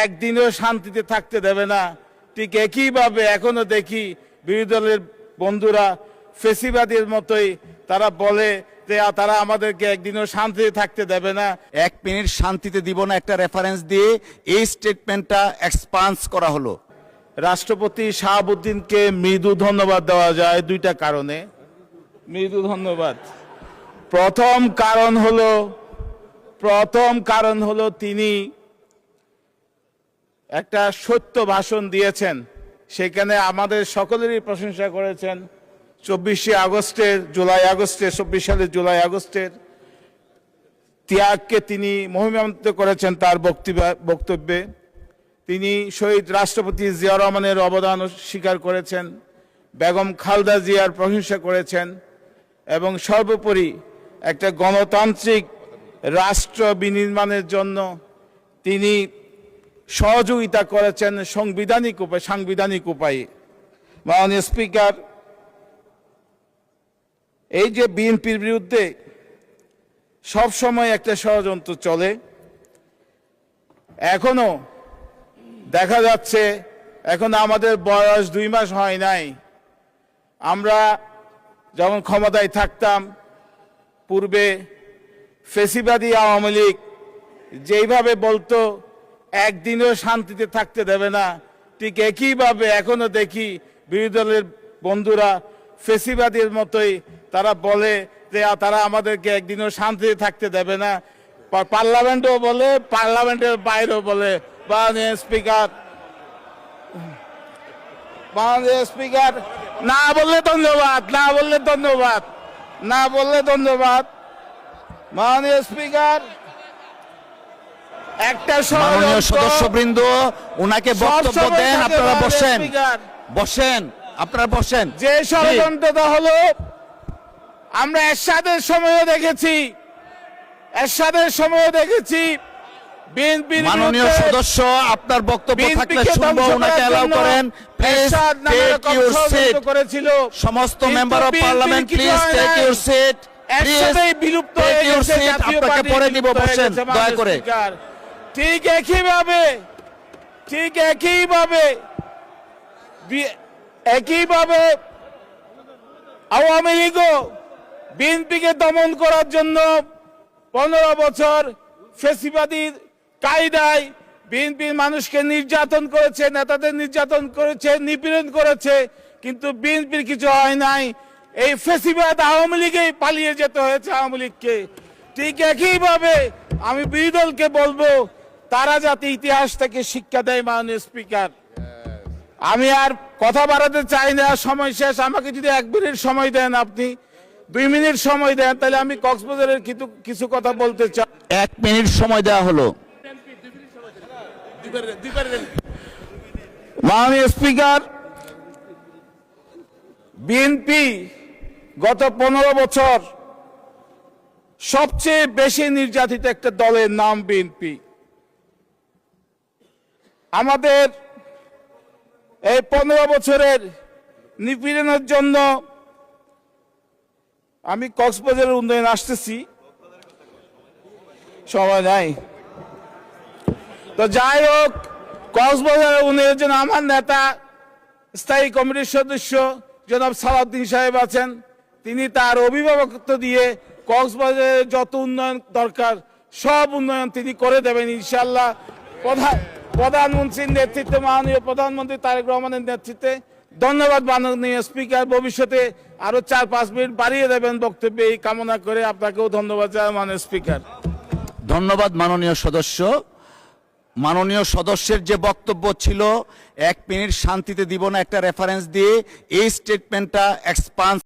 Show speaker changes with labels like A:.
A: একদিনও শান্তিতে থাকতে দেবে না, ঠিক একইভাবে এখনো দেখি বিরোধী দলের বন্ধুরা ফেসিবাদীর মতোই তারা বলে যে তারা আমাদেরকে একদিনও শান্তিতে থাকতে দেবে না।
B: 1 মিনিট শান্তিতে দিব না একটা রেফারেন্স দিয়ে এই স্টেটমেন্টটা এক্সপান্স করা হলো।
A: রাষ্ট্রপতি শাহাবুদ্দিনকে মৃদু ধন্যবাদ দেওয়া যায় দুইটা কারণে। মৃদু ধন্যবাদ, প্রথম কারণ হলো তিনি একটা সত্য ভাষণ দিয়েছেন, সেখানে আমাদের সকলেরই প্রশংসা করেছেন। 24 সালের জুলাই আগস্টের ত্যাগকে তিনি মহিমান্বিত করেছেন তার বক্তব্যে। তিনি শহীদ রাষ্ট্রপতি জিয়াউর রহমানের অবদান স্বীকার করেছেন, বেগম খালেদা জিয়ার প্রশংসা করেছেন এবং সর্বোপরি একটা গণতান্ত্রিক রাষ্ট্র বিনির্মাণের জন্য তিনি সহযোগিতা করেছেন সাংবিধানিক উপায়ে। মাননীয় স্পিকার, এই যে বিএনপির বিরুদ্ধে সবসময় একটা ষড়যন্ত্র চলে, এখনো দেখা যাচ্ছে, এখন আমাদের বয়স 2 মাস হয় নাই, আমরা যখন ক্ষমতায় থাকতাম পূর্বে ফেসিবাদী আওয়ামী লীগ যেইভাবে বলতো একদিনও শান্তিতে থাকতে দেবে না, ঠিক একইভাবে এখনো দেখি বিরোধী দলের বন্ধুরা ফেসিবাদীর মতোই তারা বলে যে তারা আমাদেরকে একদিনও শান্তিতে থাকতে দেবে না। পার্লামেন্টও বলে, পার্লামেন্টের বাইরেও বলে। মাননীয় স্পিকার, না বললে ধন্যবাদ। মাননীয় স্পিকার, একটা
B: মাননীয় সদস্যবৃন্দ ওনাকে বক্তব্য দেন, আপনারা বসেন।
A: যে ষড়যন্ত্রটা হলো আমরা এরশাদের সময়ও দেখেছি বিএনপির
B: মাননীয় সদস্য আপনার বক্তব্য থাকলে শুনবো, ওনাকে এলাও করেন প্লিজ। টেক ইউর সিট, সমস্ত member of parliament please take your seat.
A: একসাথেই বিলুপ্ত হয়ে গেছে জাতীয়
B: আপনাকে পরে দিব, বসেন দয়া করে।
A: ঠিক একইভাবে আওয়ামী লীগও বিএনপিকে দমন করার জন্য 15 বছর ফেসিবাদী কায়দায় বিএনপির মানুষকে নির্যাতন করেছে, নেতাদের নির্যাতন করেছে, নিপীড়ন করেছে, কিন্তু বিএনপির কিছু হয় নাই। এই ফেসিবাদ আওয়ামী লীগেই পালিয়ে যেতে হয়েছে আওয়ামী লীগকে। ঠিক একইভাবে আমি বিরোধী দলকে বলবো তারা যাতে ইতিহাস থেকে শিক্ষা দেয়। মাননীয় স্পিকার, আমি আর কথা বাড়াতে চাই না, সময় শেষ। আমাকে যদি 1 মিনিট সময় দেন, আপনি 2 মিনিট সময় দেন, তাহলে আমি কক্সবাজারের কিছু কথা বলতে চাই।
B: 1 মিনিট সময় দেওয়া হলো।
A: মাননীয় স্পিকার, বিএনপি গত 15 বছর সবচেয়ে বেশি নির্যাতিত একটা দলের নাম বিএনপি। আমাদের এই 15 বছরের নিপীড়নের জন্য আমি কক্সবাজারের উন্নয়ন আসতেছি, সময় নাই তো যাই হোক। কক্সবাজারের উন্নয়নের জন্য আমার নেতা স্থায়ী কমিটির সদস্য জনাব সালাউদ্দিন সাহেব আছেন, তিনি তার অভিভাবকত্ব দিয়ে কক্সবাজারের যত উন্নয়ন দরকার সব উন্নয়ন তিনি করে দেবেন ইনশাল্লাহ। প্রধানমন্ত্রীর নেতৃত্বে, মাননীয় প্রধানমন্ত্রী তারেক রহমানের নেতৃত্বে। ধন্যবাদ মাননীয় স্পিকার, ভবিষ্যতে আরো 4-5 মিনিট বাড়িয়ে দেবেন বক্তব্যে, এই কামনা করে আপনাকেও ধন্যবাদ জানাই মাননীয় স্পিকার।
B: ধন্যবাদ মাননীয় সদস্য। মাননীয় সদস্যের যে বক্তব্য ছিল 1 মিনিট শান্তিতে দিব না একটা রেফারেন্স দিয়ে এই স্টেটমেন্টটা এক্সপান্স